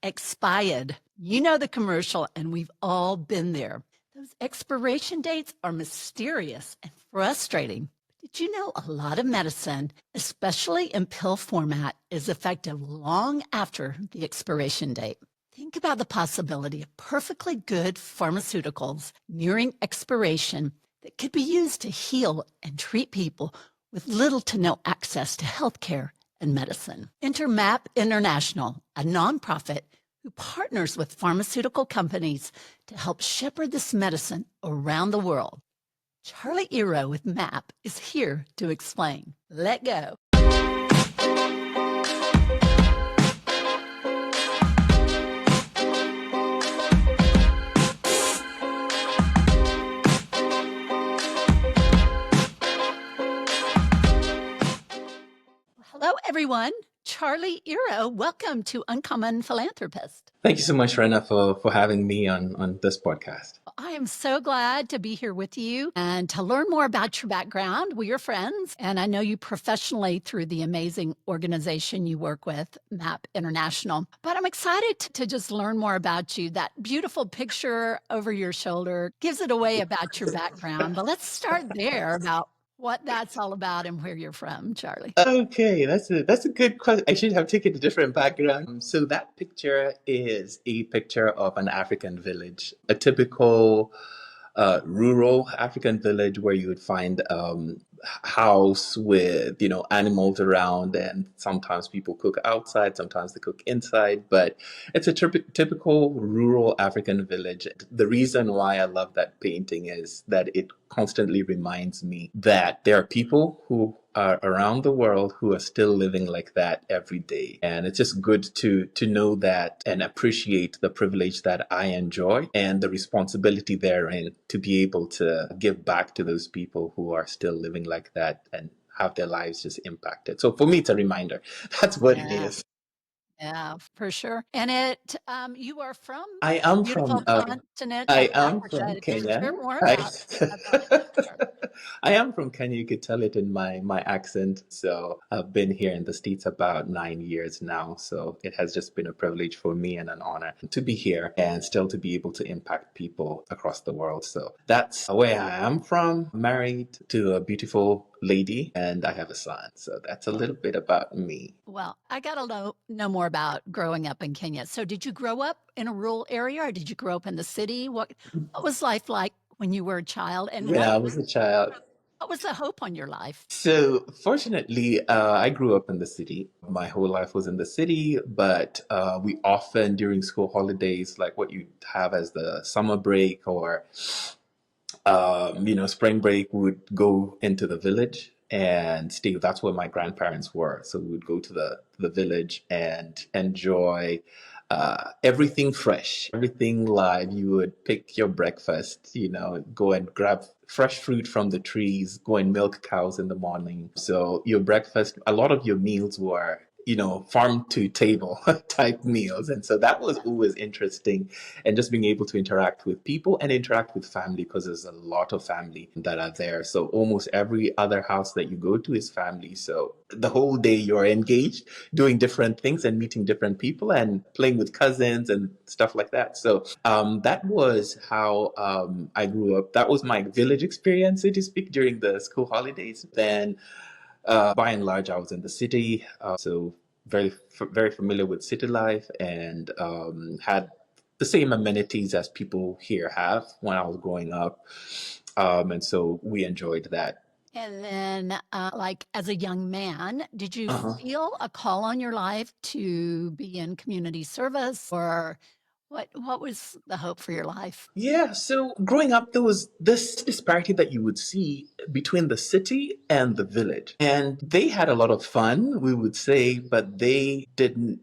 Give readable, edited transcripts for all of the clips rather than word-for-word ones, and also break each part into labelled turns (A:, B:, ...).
A: expired. You know the commercial, and we've all been there. Those expiration dates are mysterious and frustrating. Did you know a lot of medicine, especially in pill format, is effective long after the expiration date? Think about the possibility of perfectly good pharmaceuticals nearing expiration that could be used to heal and treat people with little to no access to healthcare and medicine. Enter MAP International, a nonprofit who partners with pharmaceutical companies to help shepherd this medicine around the world. Charlie Ero with MAP is here to explain. Let go. Hello, everyone. Charlie Ero, welcome to Uncommon Philanthropist.
B: Thank you so much, Rena, for having me on this podcast.
A: I am so glad to be here with you and to learn more about your background. We are friends, and I know you professionally through the amazing organization you work with, MAP International. But I'm excited to just learn more about you. That beautiful picture over your shoulder gives it away about your background. But let's start there about what that's all about and where you're from, Charlie.
B: Okay, that's a good question. I should have taken a different background. So that picture is a picture of an African village, a typical rural African village where you would find house with animals around, and sometimes people cook outside, sometimes they cook inside, but it's a typical rural African village. The reason why I love that painting is that it constantly reminds me that there are people who are around the world who are still living like that every day. And it's just good to know that and appreciate the privilege that I enjoy and the responsibility therein to be able to give back to those people who are still living like that and have their lives just impacted. So for me, it's a reminder. That's what it
A: Yeah.
B: is.
A: Yeah, for sure. And you are from
B: I
A: the
B: am
A: beautiful
B: from
A: continent
B: I
A: of
B: am
A: Africa.
B: from
A: Share
B: Kenya.
A: more
B: I
A: about that. Sure.
B: I am from Kenya. You could tell it in my accent. So I've been here in the States about 9 years now. So it has just been a privilege for me and an honor to be here and still to be able to impact people across the world. So that's where I am from. Married to a beautiful lady, and I have a son. So that's a little bit about me.
A: Well, I got to know more about growing up in Kenya. So, did you grow up in a rural area, or did you grow up in the city? What was life like when you were a child, and
B: When I was a child.
A: what was the hope on your life?
B: So, fortunately, I grew up in the city. My whole life was in the city, but we often, during school holidays, like what you have as the summer break or, spring break, we would go into the village and stay. That's where my grandparents were. So, we would go to the village and enjoy everything fresh, everything live. You would pick your breakfast, go and grab fresh fruit from the trees, go and milk cows in the morning. So your breakfast, a lot of your meals were, farm to table type meals. And so that was always interesting. And just being able to interact with people and interact with family, because there's a lot of family that are there. So almost every other house that you go to is family. So the whole day you're engaged doing different things and meeting different people and playing with cousins and stuff like that. So that was how I grew up. That was my village experience, so to speak, during the school holidays. Then by and large, I was in the city, so very familiar with city life, and had the same amenities as people here have when I was growing up, and so we enjoyed that.
A: And then, like as a young man, did you
B: Uh-huh.
A: feel a call on your life to be in community service, or what was the hope for your life?
B: Yeah, so growing up, there was this disparity that you would see between the city and the village. And they had a lot of fun, we would say, but they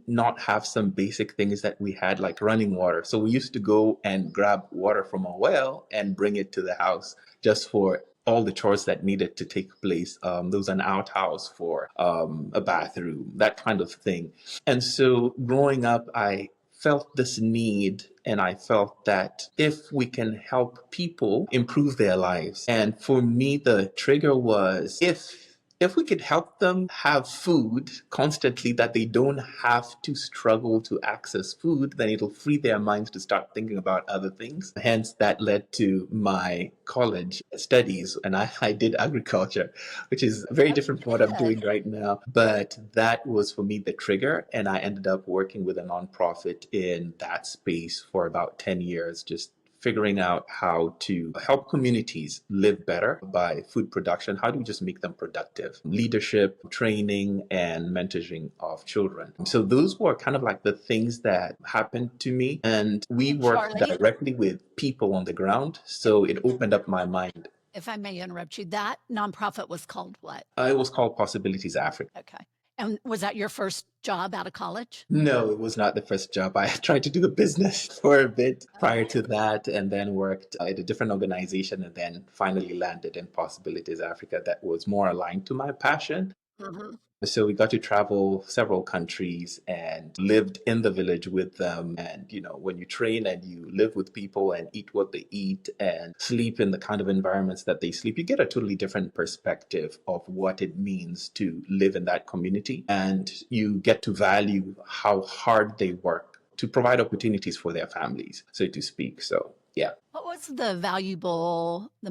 B: not have some basic things that we had, like running water. So we used to go and grab water from a well and bring it to the house just for all the chores that needed to take place. There was an outhouse for a bathroom, that kind of thing. And so growing up, I felt this need, and I felt that if we can help people improve their lives, and for me the trigger was, if if we could help them have food constantly, that they don't have to struggle to access food, then it'll free their minds to start thinking about other things. Hence, that led to my college studies, and I did agriculture, which is very
A: Oh, you
B: different from what I'm
A: did.
B: doing right now. But that was for me the trigger, and I ended up working with a nonprofit in that space for about 10 years, just figuring out how to help communities live better by food production. How do we just make them productive? Leadership, training, and mentoring of children. So those were kind of like the things that happened to me. And we
A: Hey,
B: worked
A: Charlie,
B: directly with people on the ground.
A: if,
B: So it opened up my mind.
A: if I may interrupt you, that nonprofit was called what?
B: It was called Possibilities Africa.
A: Okay. And was that your first job out of college?
B: No, it was not the first job. I tried to do the business for a bit prior
A: Okay.
B: to that, and then worked at a different organization, and then finally landed in Possibilities Africa that was more aligned to my passion.
A: Mhm.
B: So we got to travel several countries and lived in the village with them. And, when you train and you live with people and eat what they eat and sleep in the kind of environments that they sleep, you get a totally different perspective of what it means to live in that community. And you get to value how hard they work to provide opportunities for their families, so to speak. So, yeah.
A: What was the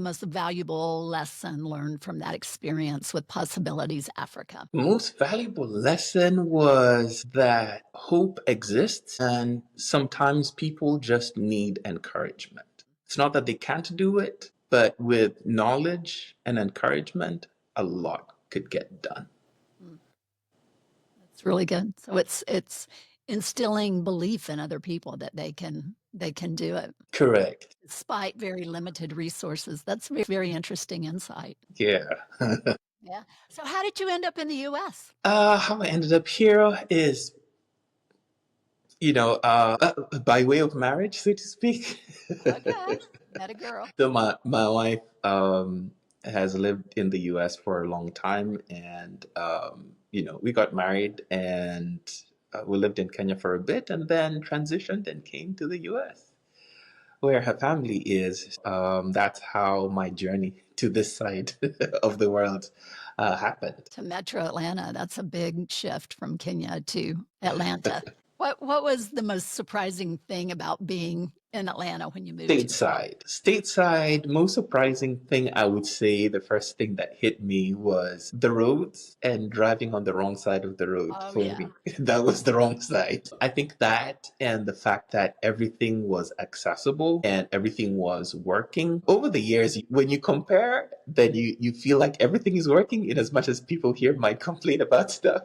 A: most valuable lesson learned from that experience with Possibilities Africa?
B: Most valuable lesson was that hope exists and sometimes people just need encouragement. It's not that they can't do it, but with knowledge and encouragement, a lot could get done.
A: Mm, that's really good. So it's instilling belief in other people that they can do it
B: Correct.
A: despite very limited resources. That's very interesting insight.
B: Yeah.
A: Yeah. So how did you end up in the US?
B: How I ended up here is, by way of marriage, so to speak.
A: Okay. Met a girl.
B: So my wife has lived in the U.S. for a long time, and we got married, and we lived in Kenya for a bit, and then transitioned and came to the U.S. where her family is. That's how my journey to this side of the world happened.
A: To Metro Atlanta. That's a big shift from Kenya to Atlanta. What was the most surprising thing about being in Atlanta when you moved here?
B: Stateside, most surprising thing I would say, the first thing that hit me was the roads and driving on the wrong side of the road
A: Oh
B: for
A: yeah.
B: me. That was the wrong side. I think that and the fact that everything was accessible and everything was working. Over the years, when you compare, then you feel like everything is working in as much as people here might complain about stuff.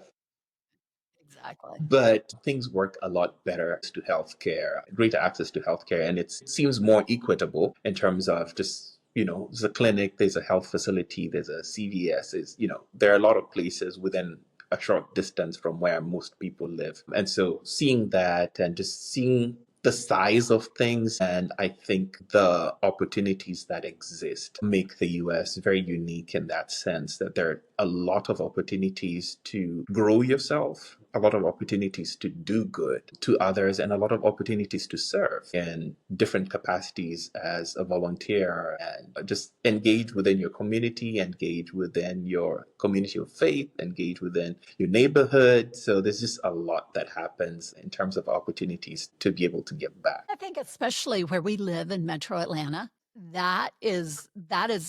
A: Exactly.
B: But things work a lot better to healthcare, greater access to healthcare, and it seems more equitable in terms of just, there's a clinic, there's a health facility, there's a CVS, there are a lot of places within a short distance from where most people live. And so seeing that and just seeing the size of things, and I think the opportunities that exist make the US very unique in that sense that there are a lot of opportunities to grow yourself, a lot of opportunities to do good to others, and a lot of opportunities to serve in different capacities as a volunteer and just engage within your community, engage within your community of faith, engage within your neighborhood. So there's just a lot that happens in terms of opportunities to be able to give back.
A: I think especially where we live in Metro Atlanta, that is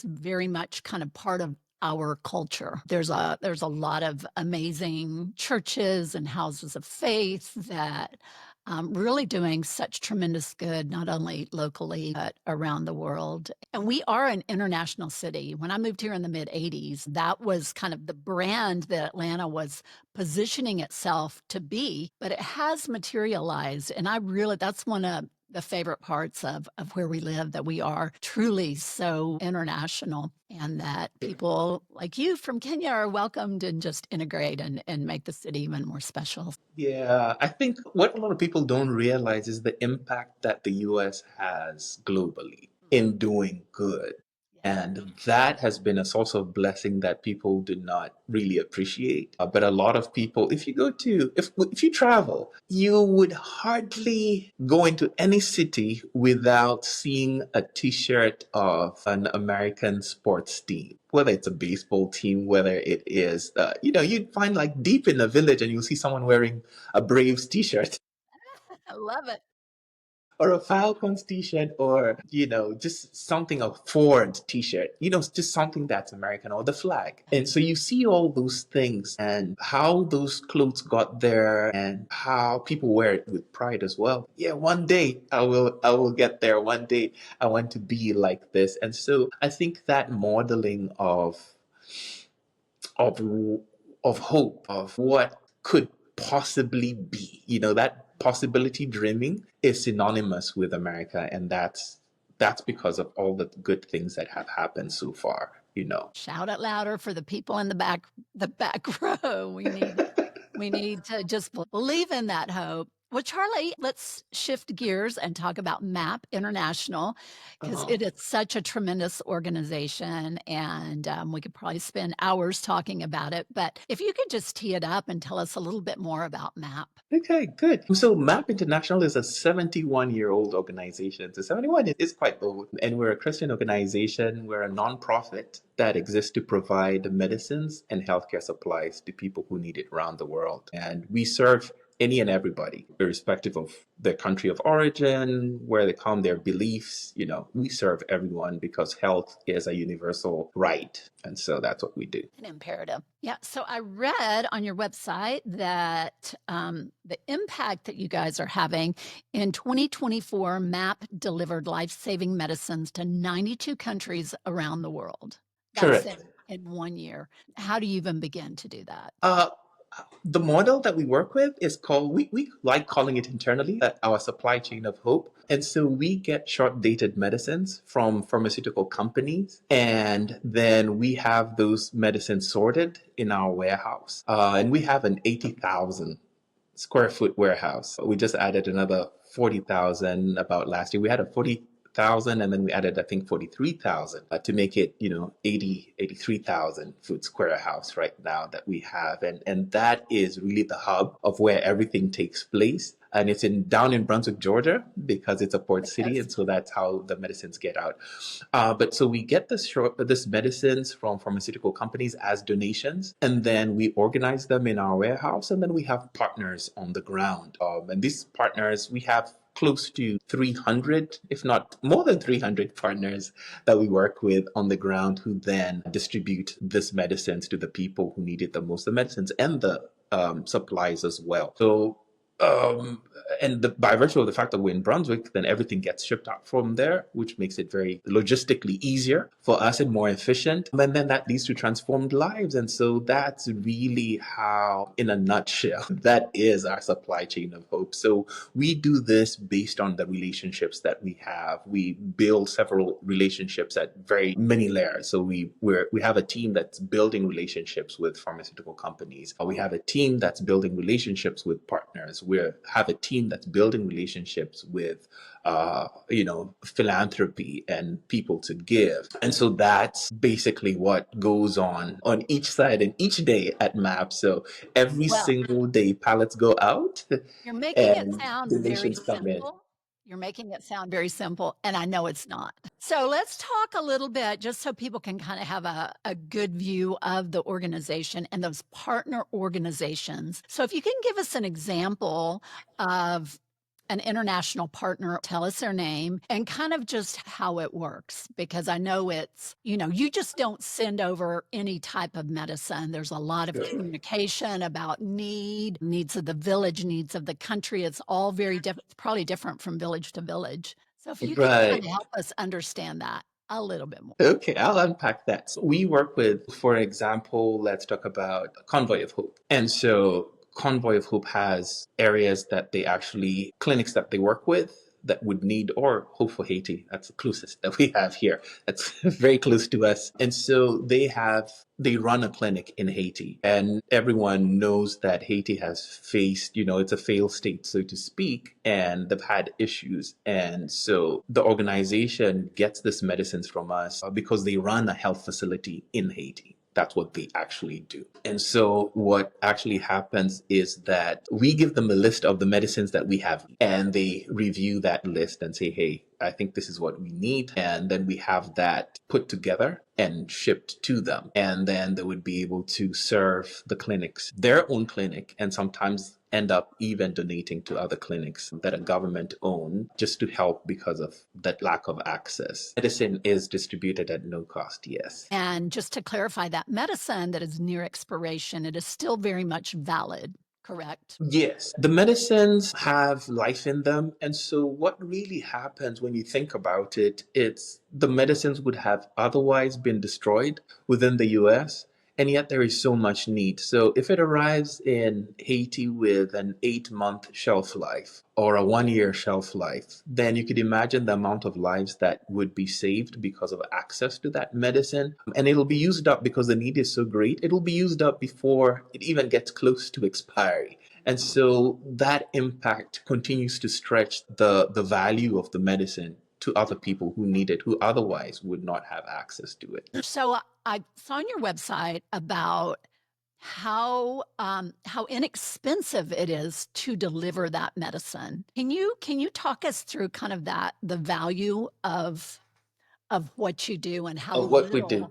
A: very much kind of part of our culture. There's a lot of amazing churches and houses of faith that really doing such tremendous good, not only locally but around the world. And we are an international city. When I moved here in the mid '80s, that was kind of the brand that Atlanta was positioning itself to be, but it has materialized. And that's one of the favorite parts of where we live, that we are truly so international, and that people like you from Kenya are welcomed and just integrate and make the city even more special.
B: Yeah, I think what a lot of people don't realize is the impact that the US has globally in doing good. And that has been a source of blessing that people do not really appreciate. But a lot of people, if you go to, if you travel, you would hardly go into any city without seeing a T-shirt of an American sports team. Whether it's a baseball team, whether it is, you'd find like deep in the village and you'll see someone wearing a Braves T-shirt
A: I love it.
B: or a Falcons t-shirt or, just something, a Ford t-shirt, just something that's American or the flag. And so you see all those things and how those clothes got there and how people wear it with pride as well. Yeah, one day I will get there. One day I want to be like this. And so I think that modeling of of hope of what could possibly be. That possibility dreaming is synonymous with America, and that's because of all the good things that have happened so far.
A: Shout it louder for the people in the back row. We need to just believe in that hope. Well, Charlie, let's shift gears and talk about MAP International because
B: Uh-huh.
A: it is such a tremendous organization, and we could probably spend hours talking about it. But if you could just tee it up and tell us a little bit more about MAP.
B: Okay, good. So MAP International is a 71-year-old organization. So 71 is quite old. And we're a Christian organization. We're a nonprofit that exists to provide medicines and healthcare supplies to people who need it around the world. And we serve any and everybody, irrespective of their country of origin, where they come, their beliefs. We serve everyone because health is a universal right. And so that's what we do.
A: An imperative. Yeah. So I read on your website that the impact that you guys are having in 2024, MAP delivered life saving medicines to 92 countries around the world. That's
B: Correct.
A: in 1 year. How do you even begin to do that?
B: The model that we work with is called, we like calling it internally our supply chain of hope. And so we get short dated medicines from pharmaceutical companies, and then we have those medicines sorted in our warehouse. And we have an 80,000 square foot warehouse. We just added another 40,000 about last year. We had a 40,000 and then we added, I think, 43,000 to make it, 83,000 foot square house right now that we have. And that is really the hub of where everything takes place. And it's down in Brunswick, Georgia, because it's a port city.
A: Yes.
B: And so that's how the medicines get out. But so we get this medicines from pharmaceutical companies as donations, and then we organize them in our warehouse, and then we have partners on the ground. And these partners, we have close to 300, if not more than 300 partners that we work with on the ground who then distribute this medicines to the people who need it the most, the medicines and the supplies as well. So by virtue of the fact that we're in Brunswick, then everything gets shipped out from there, which makes it very logistically easier for us and more efficient. And then that leads to transformed lives. And so that's really how, in a nutshell, that is our supply chain of hope. So we do this based on the relationships that we have. We build several relationships at very many layers. So we have a team that's building relationships with pharmaceutical companies. We have a team that's building relationships with partners. We have a team that's building relationships with, philanthropy and people to give. And so that's basically what goes on each side and each day at MAP. So every
A: Well,
B: single day, pallets go out
A: you're making it
B: and
A: sound very
B: donations come in.
A: simple. You're making it sound very simple, and I know it's not. So let's talk a little bit just so people can kind of have a good view of the organization and those partner organizations. So if you can give us an example of an international partner, tell us their name and kind of just how it works, because I know you just don't send over any type of medicine. There's a lot of
B: Sure.
A: communication about needs of the village, needs of the country. It's all very different, probably different from village to village. So if you can kind
B: Right.
A: of help us understand that a little bit more.
B: Okay, I'll unpack that. So we work with, for example, let's talk about Convoy of Hope. And so Convoy of Hope has areas that clinics that they work with that would need or hope for Haiti. That's the closest that we have here. That's very close to us. And so they run a clinic in Haiti, and everyone knows that Haiti has faced, it's a failed state, so to speak, and they've had issues. And so the organization gets this medicines from us because they run a health facility in Haiti. That's what they actually do. And so what actually happens is that we give them a list of the medicines that we have, and they review that list and say, hey, I think this is what we need. And then we have that put together and shipped to them. And then they would be able to serve the clinics, their own clinic, and sometimes end up even donating to other clinics that are government owned just to help because of that lack of access. Medicine is distributed at no cost, yes.
A: And just to clarify, that medicine that is near expiration, it is still very much valid, correct?
B: Yes, the medicines have life in them. And so, what really happens when you think about it, it's the medicines would have otherwise been destroyed within the US, and yet there is so much need. So, if it arrives in Haiti with an 8-month shelf life or a 1-year shelf life, then you could imagine the amount of lives that would be saved because of access to that medicine. And it'll be used up because the need is so great. It'll be used up before it even gets close to expiry. And so that impact continues to stretch the value of the medicine to other people who need it, who otherwise would not have access to it.
A: So I saw on your website about how inexpensive it is to deliver that medicine. Can you talk us through kind of the value of what you do and
B: Of what we do.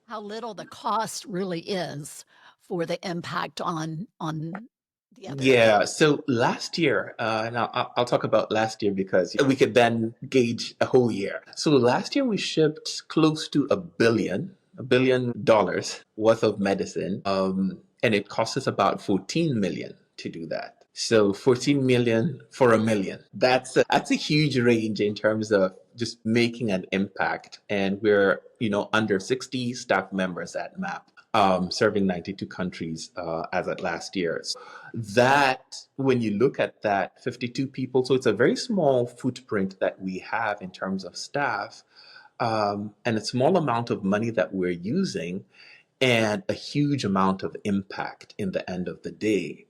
A: how little the cost really is for the impact on the other?
B: Yeah, so last year, and I'll talk about last year because we could then gauge a whole year. So last year we shipped close to $1 billion worth of medicine, and it cost us about 14 million to do that. So 14 million for a million. That's a huge range in terms of just making an impact. And we're under 60 staff members at MAP. Serving 92 countries as at last year. So that, when you look at that, 52 people, so it's a very small footprint that we have in terms of staff, and a small amount of money that we're using, and a huge amount of impact in the end of the day,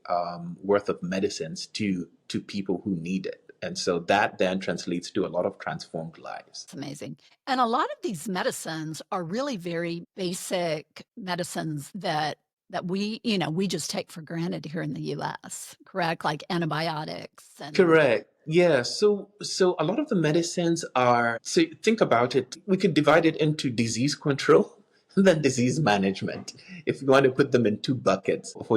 B: worth of medicines to people who need it. And so that then translates to a lot of transformed lives.
A: It's amazing. And a lot of these medicines are really very basic medicines that we just take for granted here in the US, correct? Like antibiotics and
B: Correct. Yeah. So a lot of the medicines are, so think about it, we could divide it into disease control and then disease management. If you want to put them in two buckets, for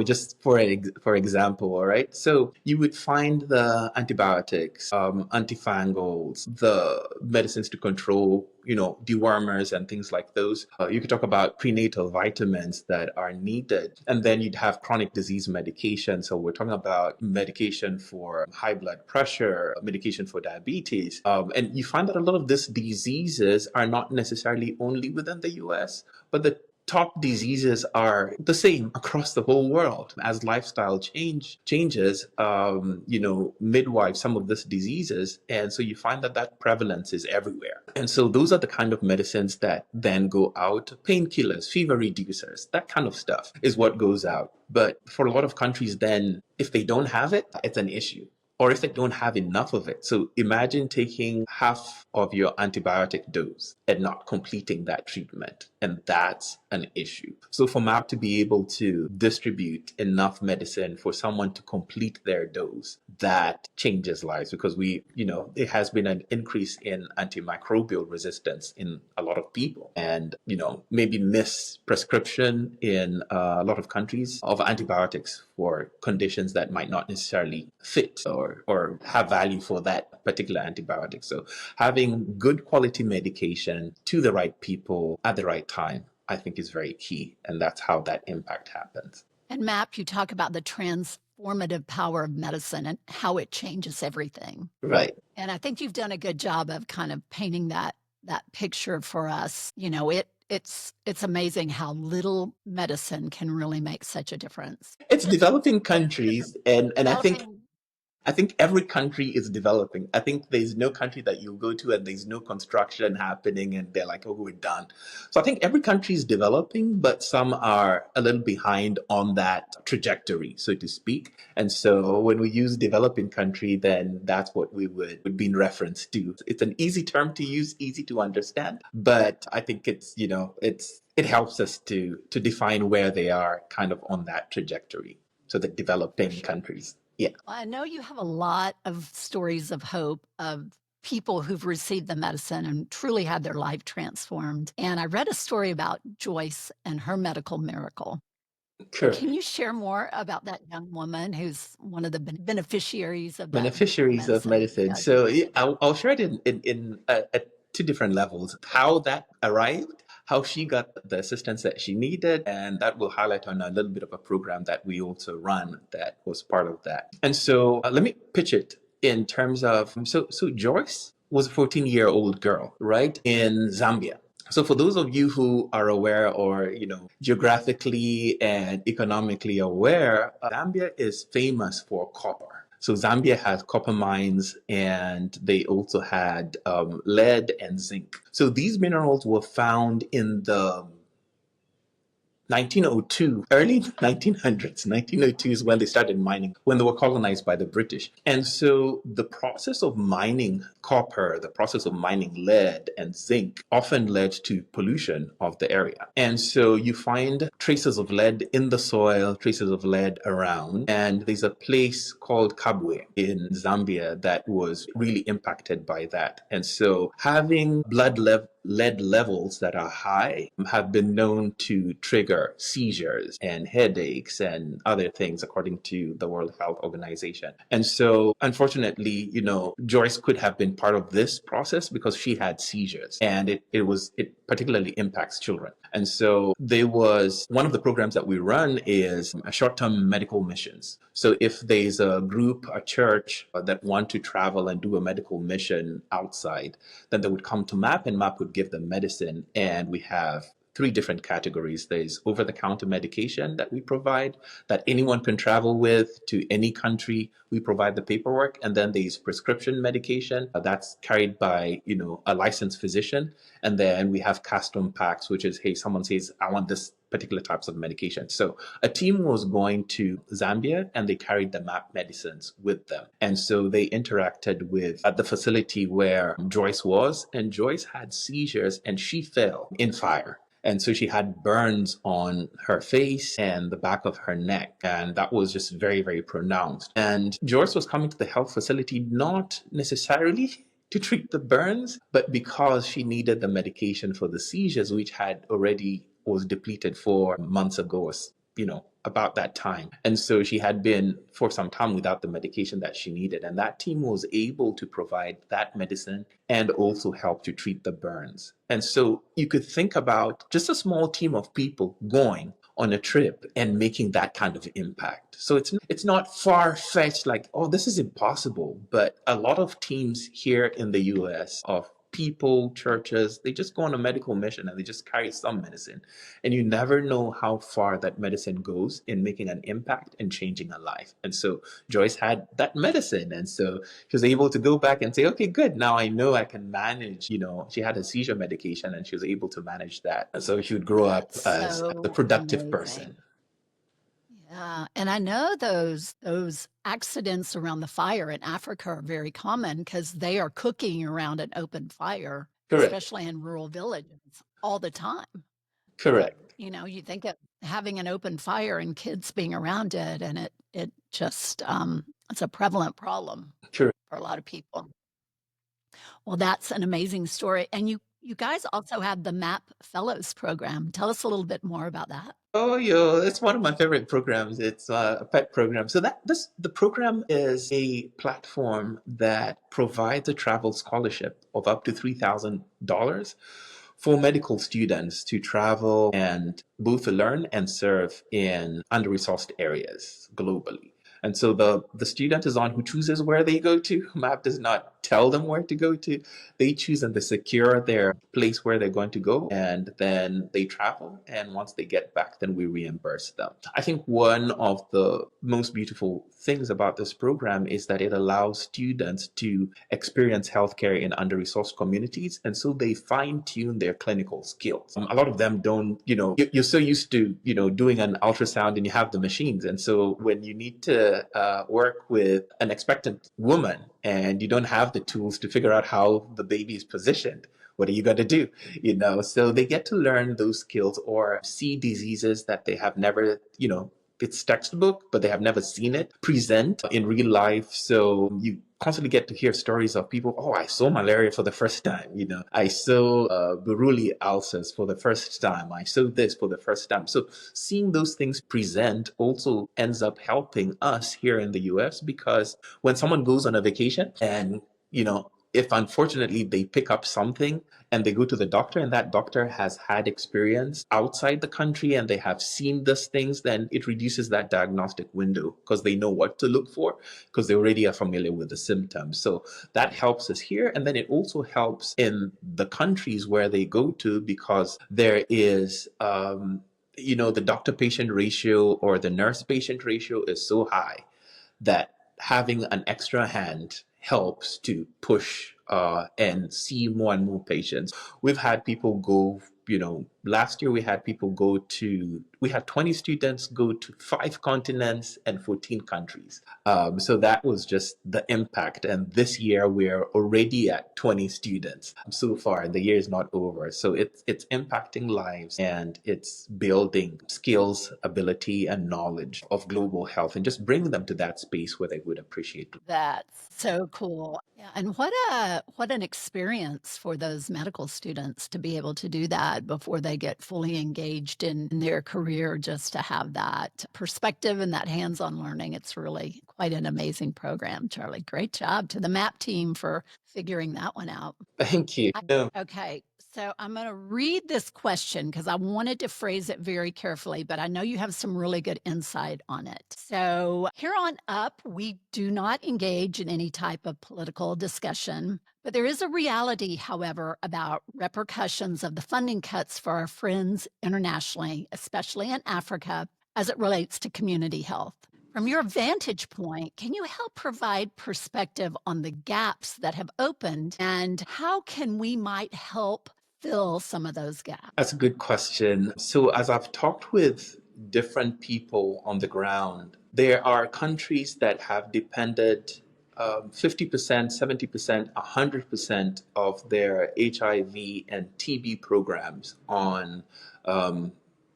B: example, all right. So you would find the antibiotics, antifungals, the medicines to control, dewormers and things like those. You could talk about prenatal vitamins that are needed. And then you'd have chronic disease medication. So we're talking about medication for high blood pressure, medication for diabetes. And you find that a lot of these diseases are not necessarily only within the US, but the top diseases are the same across the whole world. As lifestyle changes, midwife some of these diseases, and so you find that prevalence is everywhere. And so those are the kind of medicines that then go out: painkillers, fever reducers, that kind of stuff is what goes out. But for a lot of countries, then if they don't have it, it's an issue. Or if they don't have enough of it. So imagine taking half of your antibiotic dose and not completing that treatment. And that's an issue. So for MAP to be able to distribute enough medicine for someone to complete their dose, that changes lives, because there has been an increase in antimicrobial resistance in a lot of people, and, maybe misprescription in a lot of countries of antibiotics for conditions that might not necessarily fit or have value for that particular antibiotic. So having good quality medication to the right people at the right time, I think, is very key. And that's how that impact happens.
A: And MAP, you talk about the transformative power of medicine and how it changes everything.
B: Right.
A: And I think you've done a good job of kind of painting that picture for us. It's amazing how little medicine can really make such a difference.
B: It's developing countries, and I think
A: Developing
B: I think every country is developing. I think there's no country that you go to and there's no construction happening and they're like, oh, we're done. So I think every country is developing, but some are a little behind on that trajectory, so to speak. And so when we use developing country, then that's what we would be in reference to. It's an easy term to use, easy to understand, but I think it helps us to define where they are kind of on that trajectory. So the
A: For
B: developing
A: sure.
B: countries. Yeah.
A: Well, I know you have a lot of stories of hope of people who've received the medicine and truly had their life transformed. And I read a story about Joyce and her medical miracle.
B: Sure.
A: Can you share more about that young woman who's one of the beneficiaries of that
B: Beneficiaries of
A: medicine?
B: medicine.
A: Yeah, you
B: So
A: just
B: yeah, I'll share it in at two different levels. How that arrived, how she got the assistance that she needed, and that will highlight on a little bit of a program that we also run that was part of that. And so let me pitch it in terms of so Joyce was a 14-year-old girl, right, in Zambia. So for those of you who are aware or, geographically and economically aware, Zambia is famous for copper. So Zambia has copper mines and they also had lead and zinc. So these minerals were found in the 1902, early 1900s. 1902 is when they started mining, when they were colonized by the British. And so the process of mining copper, the process of mining lead and zinc often led to pollution of the area. And so you find traces of lead in the soil, traces of lead around. And there's a place called Kabwe in Zambia that was really impacted by that. And so having lead levels that are high have been known to trigger seizures and headaches and other things, according to the World Health Organization. And so, unfortunately, Joyce could have been part of this process because she had seizures, and it particularly impacts children. And so, there was one of the programs that we run is a short-term medical missions. So, if there's a group, a church that want to travel and do a medical mission outside, then they would come to MAP, and MAP would give them medicine. And we have three different categories. There's over-the-counter medication that we provide that anyone can travel with to any country. We provide the paperwork. And then there's prescription medication that's carried by, a licensed physician. And then we have custom packs, which is, hey, someone says, I want this particular types of medication. So a team was going to Zambia and they carried the MAP medicines with them. And so they interacted with at the facility where Joyce was, and Joyce had seizures and she fell in fire. And so she had burns on her face and the back of her neck. And that was just very, very pronounced. And Joyce was coming to the health facility not necessarily to treat the burns, but because she needed the medication for the seizures, which had already was depleted 4 months ago, about that time. And so she had been for some time without the medication that she needed. And that team was able to provide that medicine and also help to treat the burns. And so you could think about just a small team of people going on a trip and making that kind of impact. So it's not far-fetched like, oh, this is impossible. But a lot of teams here in the US of people, churches, they just go on a medical mission and they just carry some medicine. And you never know how far that medicine goes in making an impact and changing a life. And so Joyce had that medicine. And so she was able to go back and say, okay, good. Now I know I can manage, she had a seizure medication and she was able to manage that. And so she would grow up
A: that's
B: as a
A: so
B: productive person.
A: amazing. Yeah, and I know those accidents around the fire in Africa are very common because they are cooking around an open fire,
B: Correct.
A: especially in rural villages all the time.
B: Correct.
A: You think of having an open fire and kids being around it, and it just it's a prevalent problem
B: Correct.
A: for a lot of people. Well, that's an amazing story, and you guys also have the MAP Fellows program. Tell us a little bit more about that.
B: Oh, yo, it's one of my favorite programs. It's a pet program. So the program is a platform that provides a travel scholarship of up to $3,000 for medical students to travel and both learn and serve in under-resourced areas globally. And so the student is on who chooses where they go to. MAP does not tell them where to go to. They choose and they secure their place where they're going to go, and then they travel. And once they get back, then we reimburse them. I think one of the most beautiful things about this program is that it allows students to experience healthcare in under-resourced communities, and so they fine-tune their clinical skills. A lot of them don't, you're so used to, doing an ultrasound and you have the machines, and so when you need to work with an expectant woman and you don't have the tools to figure out how the baby is positioned, what are you going to do? So they get to learn those skills or see diseases that they have never, it's textbook, but they have never seen it present in real life. So you constantly get to hear stories of people, oh, I saw malaria for the first time. I saw Buruli ulcers for the first time. I saw this for the first time. So seeing those things present also ends up helping us here in the US, because when someone goes on a vacation and, if unfortunately they pick up something and they go to the doctor and that doctor has had experience outside the country and they have seen these things, then it reduces that diagnostic window because they know what to look for because they already are familiar with the symptoms. So that helps us here. And then it also helps in the countries where they go to, because there is, the doctor patient ratio or the nurse patient ratio is so high that having an extra hand helps to push and see more and more patients. We've had people go, last year we had 20 students go to 5 continents and 14 countries. So that was just the impact. And this year we're already at 20 students so far. The year is not over. So it's impacting lives and it's building skills, ability, and knowledge of global health and just bringing them to that space where they would appreciate it.
A: That's so cool. Yeah, and what an experience for those medical students to be able to do that before they get fully engaged in their career, just to have that perspective and that hands-on learning. It's really quite an amazing program, Charlie. Great job to the MAP team for figuring that one out.
B: Thank you.
A: Okay, so I'm going to read this question because I wanted to phrase it very carefully, but I know you have some really good insight on it. So, here on up, we do not engage in any type of political discussion, but there is a reality, however, about repercussions of the funding cuts for our friends internationally, especially in Africa, as it relates to community health. From your vantage point, can you help provide perspective on the gaps that have opened and how can we might help fill some of those gaps?
B: That's a good question. So, as I've talked with different people on the ground, there are countries that have depended 50%, 70%, 100% of their HIV and TB programs on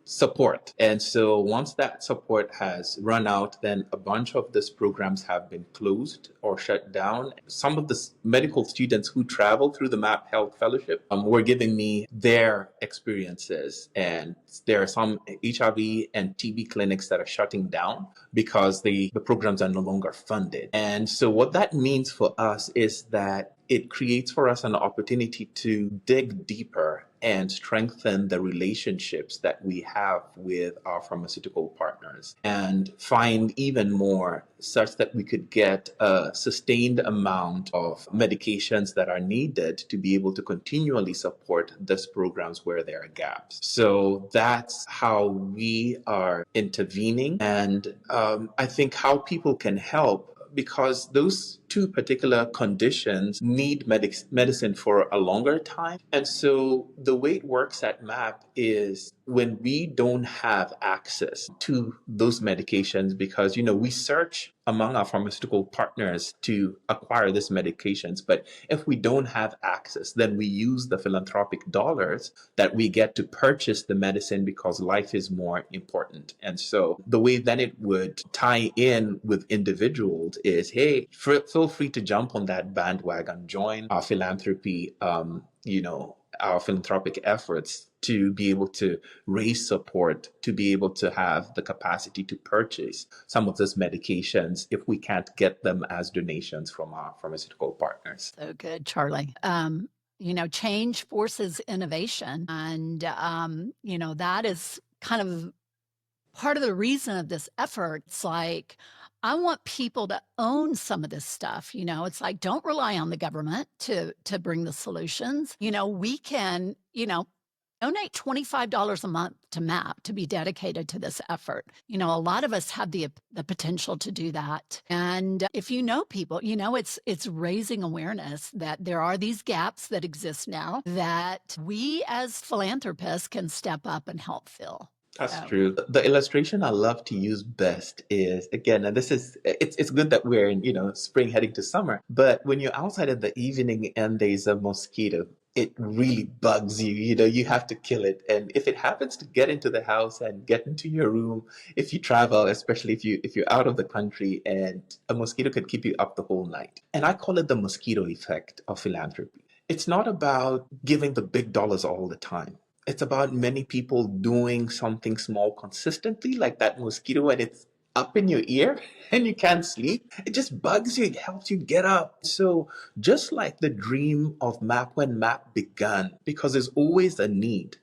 B: support. And so once that support has run out, then a bunch of these programs have been closed or shut down. Some of the medical students who travel through the MAP Health Fellowship were giving me their experiences. And there are some HIV and TB clinics that are shutting down because the programs are no longer funded. And so what that means for us is that it creates for us an opportunity to dig deeper and strengthen the relationships that we have with our pharmaceutical partners and find even more such that we could get a sustained amount of medications that are needed to be able to continually support these programs where there are gaps. So that's how we are intervening. And I think how people can help, because those two particular conditions need medicine for a longer time. And so the way it works at MAP is when we don't have access to those medications, because, we search among our pharmaceutical partners to acquire these medications. But if we don't have access, then we use the philanthropic dollars that we get to purchase the medicine because life is more important. And so the way then it would tie in with individuals is, hey, feel free to jump on that bandwagon, join our philanthropy, our philanthropic efforts to be able to raise support, to be able to have the capacity to purchase some of those medications if we can't get them as donations from our pharmaceutical partners.
A: So good, Charlie. Change forces innovation. And, that is kind of part of the reason of this effort. It's like, I want people to own some of this stuff. It's like, don't rely on the government to bring the solutions. We can, donate $25 a month to MAP to be dedicated to this effort. A lot of us have the potential to do that. And if you know people, it's raising awareness that there are these gaps that exist now that we as philanthropists can step up and help fill.
B: That's
A: So
B: true. The illustration I love to use best is, again, and this is it's good that we're in, spring heading to summer, but when you're outside in the evening and there's a mosquito, it really bugs you. You have to kill it. And if it happens to get into the house and get into your room, if you travel, especially if you're out of the country, and a mosquito could keep you up the whole night. And I call it the mosquito effect of philanthropy. It's not about giving the big dollars all the time. It's about many people doing something small consistently, like that mosquito, and it's up in your ear and you can't sleep. It just bugs you. It helps you get up. So just like the dream of MAP when MAP began, because there's always a need.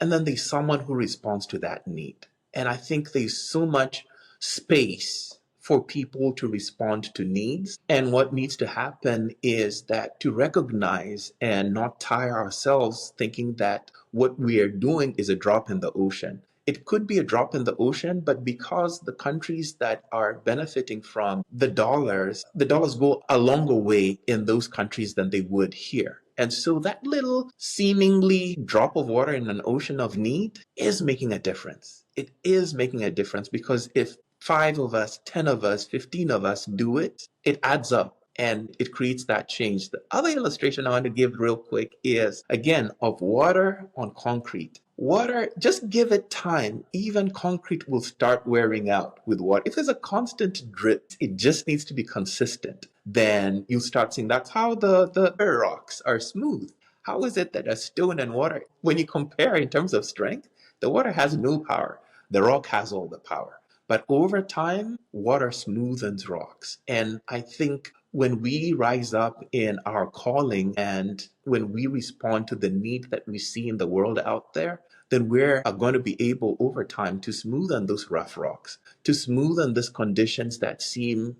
B: And then there's someone who responds to that need. And I think there's so much space for people to respond to needs. And what needs to happen is that to recognize and not tire ourselves thinking that what we are doing is a drop in the ocean. It could be a drop in the ocean, but because the countries that are benefiting from the dollars go a longer way in those countries than they would here. And so that little seemingly drop of water in an ocean of need is making a difference. It is making a difference because if 5 of us, 10 of us, 15 of us do it, it adds up and it creates that change. The other illustration I want to give real quick is, again, of water on concrete. Water, just give it time. Even concrete will start wearing out with water. If there's a constant drip, it just needs to be consistent. Then you start seeing that's how the rocks are smooth. How is it that a stone and water, when you compare in terms of strength, the water has no power. The rock has all the power. But over time, water smoothens rocks. And I think when we rise up in our calling and when we respond to the need that we see in the world out there, then we're going to be able over time to smoothen those rough rocks, to smoothen these conditions that seem,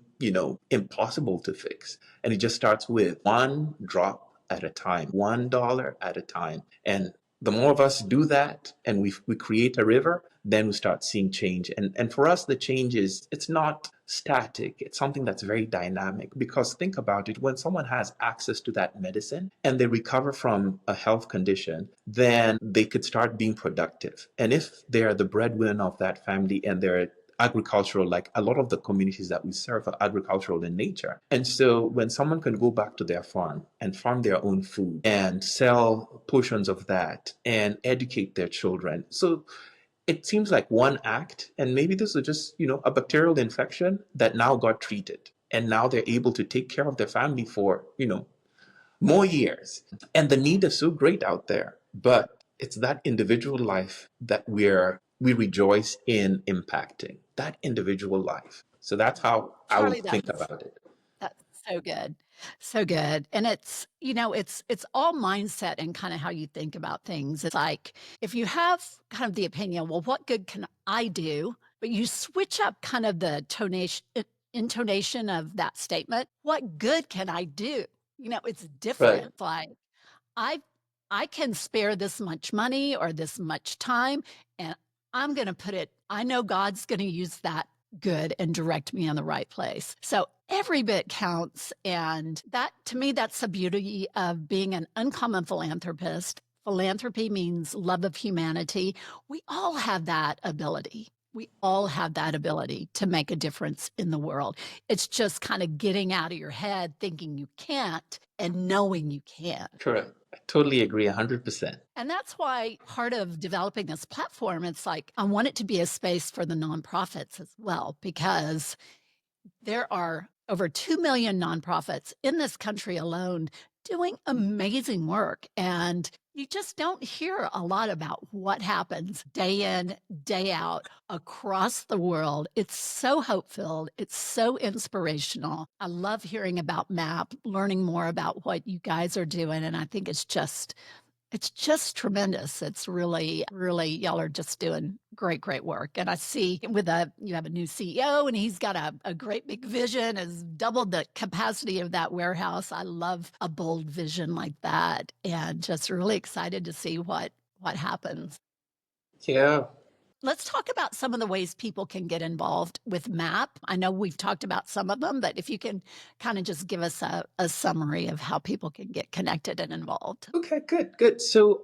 B: impossible to fix. And it just starts with one drop at a time, $1 at a time. And the more of us do that and we create a river, then we start seeing change. And for us, the change it's not static. It's something that's very dynamic because think about it. When someone has access to that medicine and they recover from a health condition, then they could start being productive. And if they're the breadwinner of that family and they're agricultural, like a lot of the communities that we serve are agricultural in nature. And so when someone can go back to their farm and farm their own food and sell portions of that and educate their children. So it seems like one act, and maybe this is just, a bacterial infection that now got treated. And now they're able to take care of their family for, more years. And the need is so great out there. But it's that individual life that we rejoice in impacting. That individual life. So that's how I would
A: Charlie,
B: think about it.
A: that's so good. So good. And it's all mindset and kind of how you think about things. It's like if you have kind of the opinion, well, what good can I do? But you switch up kind of the intonation of that statement. What good can I do? It's
B: Right.
A: different. Like I I can spare this much money or this much time, and I'm going to put it, I know God's going to use that good and direct me in the right place. So every bit counts. And that, to me, that's the beauty of being an uncommon philanthropist. Philanthropy means love of humanity. We all have that ability. We all have that ability to make a difference in the world. It's just kind of getting out of your head thinking you can't and knowing you can.
B: Correct. I totally agree 100%.
A: And that's why part of developing this platform, it's like I want it to be a space for the nonprofits as well, because there are over 2 million nonprofits in this country alone doing amazing work. And you just don't hear a lot about what happens day in, day out across the world. It's so hope filled. It's so inspirational. I love hearing about MAP, learning more about what you guys are doing. And I think it's just It's just tremendous. It's really, really, y'all are just doing great, great work. And I see with you have a new CEO and he's got a great big vision, has doubled the capacity of that warehouse. I love a bold vision like that and just really excited to see what happens.
B: Yeah.
A: Let's talk about some of the ways people can get involved with MAP. I know we've talked about some of them, but if you can kind of just give us a summary of how people can get connected and involved.
B: Okay, good, good. So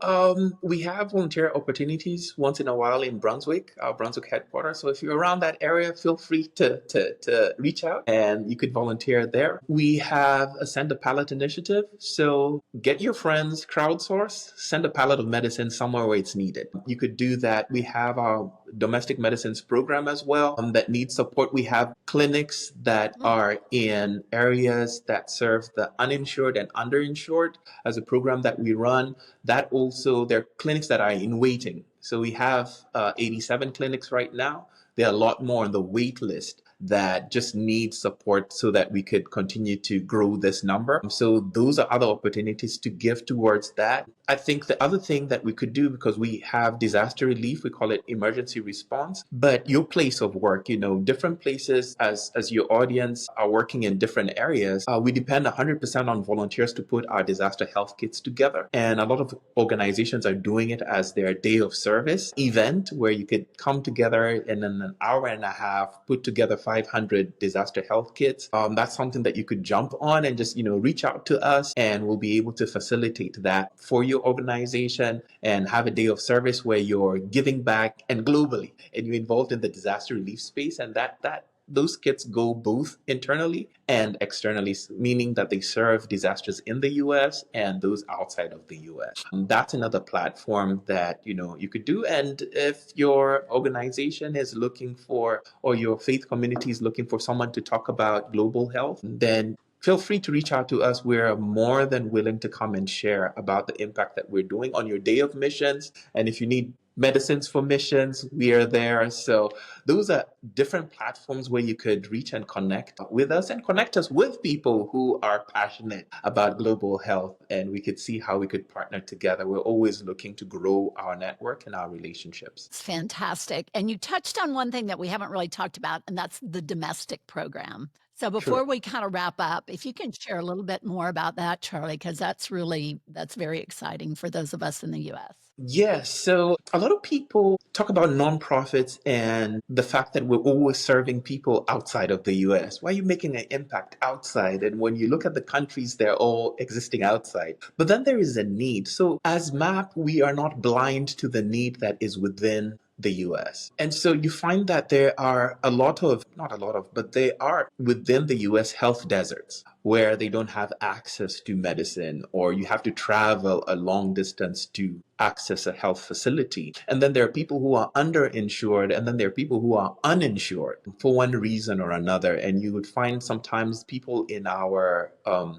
B: we have volunteer opportunities once in a while in Brunswick, our Brunswick headquarters. So if you're around that area, feel free to reach out and you could volunteer there. We have a Send a Pallet initiative. So get your friends, crowdsource, send a pallet of medicine somewhere where it's needed. You could do that. We have our domestic medicines program as well that needs support. We have clinics that are in areas that serve the uninsured and underinsured as a program that we run. That also, there are clinics that are in waiting. So we have 87 clinics right now. There are a lot more on the wait list that just need support so that we could continue to grow this number. So those are other opportunities to give towards that. I think the other thing that we could do, because we have disaster relief, we call it emergency response, but your place of work, different places as your audience are working in different areas, we depend 100% on volunteers to put our disaster health kits together. And a lot of organizations are doing it as their day of service event where you could come together and in an hour and a half put together 500 disaster health kits. That's something that you could jump on and just, reach out to us and we'll be able to facilitate that for your organization and have a day of service where you're giving back and globally and you're involved in the disaster relief space. And that those kits go both internally and externally, meaning that they serve disasters in the US and those outside of the US. That's another platform that you could do. And if your organization is looking for, or your faith community is looking for someone to talk about global health, then feel free to reach out to us. We're more than willing to come and share about the impact that we're doing on your day of missions. And if you need medicines for missions, we are there. So those are different platforms where you could reach and connect with us and connect us with people who are passionate about global health. And we could see how we could partner together. We're always looking to grow our network and our relationships.
A: It's fantastic. And you touched on one thing that we haven't really talked about, and that's the domestic program. So before we kind of wrap up, if you can share a little bit more about that, Charlie, because that's very exciting for those of us in the US.
B: Yes. So a lot of people talk about nonprofits and the fact that we're always serving people outside of the US. Why are you making an impact outside? And when you look at the countries, they're all existing outside. But then there is a need. So as MAP, we are not blind to the need that is within the US. And so you find that there are but they are within the US health deserts where they don't have access to medicine or you have to travel a long distance to access a health facility. And then there are people who are underinsured and then there are people who are uninsured for one reason or another. And you would find sometimes people in our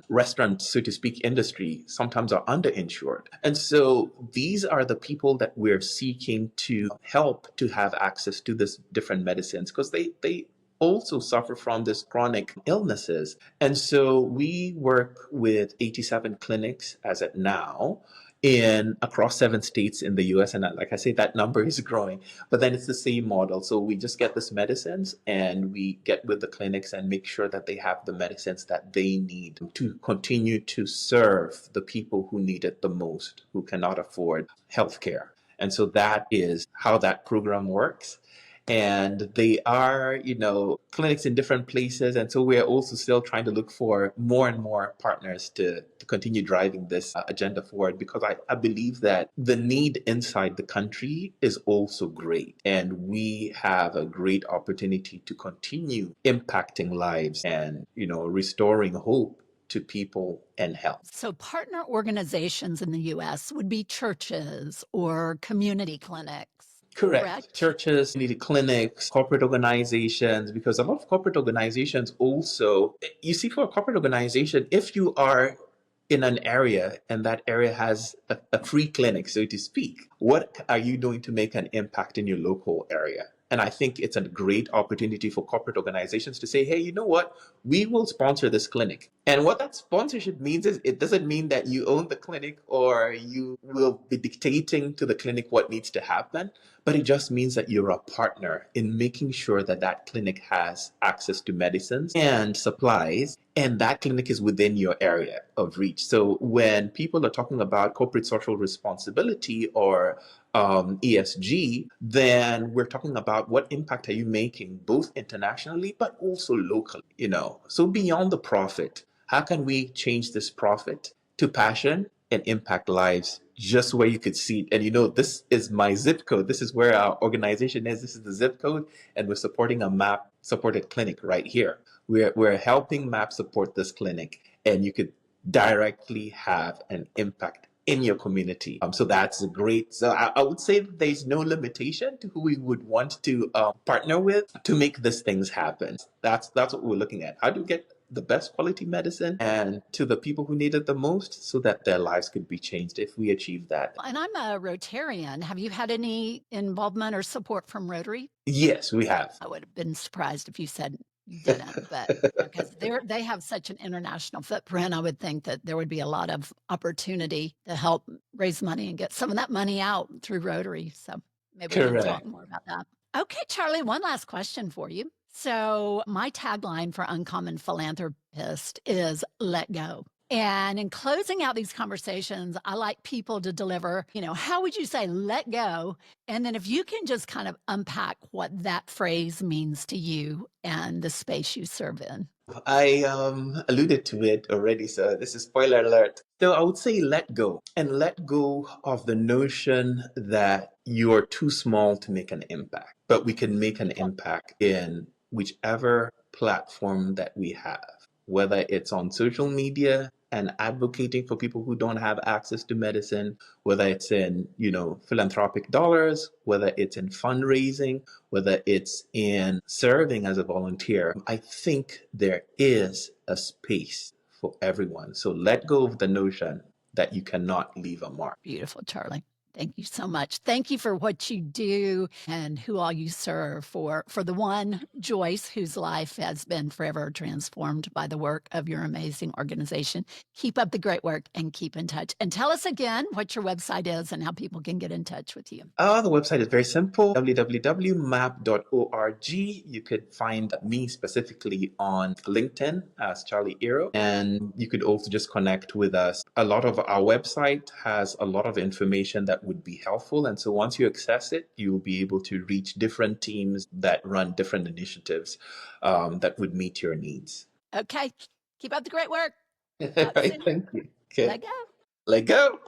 B: restaurant, so to speak, industry sometimes are underinsured. And so these are the people that we're seeking to help to have access to this different medicines because they also suffer from this chronic illnesses. And so we work with 87 clinics as of now in across 7 states in the US. And like I say, that number is growing, but then it's the same model. So we just get this medicines and we get with the clinics and make sure that they have the medicines that they need to continue to serve the people who need it the most, who cannot afford healthcare. And so that is how that program works. And they are, clinics in different places. And so we're also still trying to look for more and more partners to continue driving this agenda forward because I believe that the need inside the country is also great. And we have a great opportunity to continue impacting lives and, restoring hope to people and health.
A: So partner organizations in the US would be churches or community clinics.
B: Correct. Churches, community clinics, corporate organizations, because a lot of corporate organizations also, you see, for a corporate organization, if you are in an area and that area has a free clinic, so to speak, what are you doing to make an impact in your local area? And I think it's a great opportunity for corporate organizations to say, hey, you know what? We will sponsor this clinic. And what that sponsorship means is it doesn't mean that you own the clinic or you will be dictating to the clinic what needs to happen, but it just means that you're a partner in making sure that that clinic has access to medicines and supplies, and that clinic is within your area of reach. So when people are talking about corporate social responsibility or ESG, then we're talking about what impact are you making both internationally but also locally, you know? So beyond the profit, how can we change this profit to passion and impact lives just where you could see it? And you know, this is my zip code. This is where our organization is. This is the zip code, and we're supporting a MAP supported clinic right here. We're helping MAP support this clinic, and you could directly have an impact in your community. So that's great. So I would say that there's no limitation to who we would want to partner with to make these things happen. That's what we're looking at. How do we get the best quality medicine and to the people who need it the most so that their lives could be changed if we achieve that?
A: And I'm a Rotarian. Have you had any involvement or support from Rotary?
B: Yes, we have.
A: I would have been surprised if you said you didn't, but because they have such an international footprint, I would think that there would be a lot of opportunity to help raise money and get some of that money out through Rotary. So maybe we can talk
B: Correct.
A: more about that. Okay, Charlie, one last question for you. So my tagline for Uncommon Philanthropist is let go. And in closing out these conversations, I like people to deliver, how would you say let go? And then if you can just kind of unpack what that phrase means to you and the space you serve in.
B: I alluded to it already, so this is spoiler alert. So I would say let go and let go of the notion that you are too small to make an impact, but we can make an impact in whichever platform that we have, whether it's on social media and advocating for people who don't have access to medicine, whether it's in, philanthropic dollars, whether it's in fundraising, whether it's in serving as a volunteer. I think there is a space for everyone. So let go of the notion that you cannot leave a mark.
A: Beautiful, Charlie. Thank you so much. Thank you for what you do and who all you serve for the one Joyce whose life has been forever transformed by the work of your amazing organization. Keep up the great work and keep in touch. And tell us again what your website is and how people can get in touch with you.
B: The website is very simple, www.map.org. You could find me specifically on LinkedIn as Charlie Ero, and you could also just connect with us. A lot of our website has a lot of information that would be helpful, and so once you access it, you'll be able to reach different teams that run different initiatives that would meet your needs.
A: Okay. Keep up the great work.
B: All
A: Talk
B: right,
A: soon.
B: thank you. Okay,
A: Let go.
B: let go.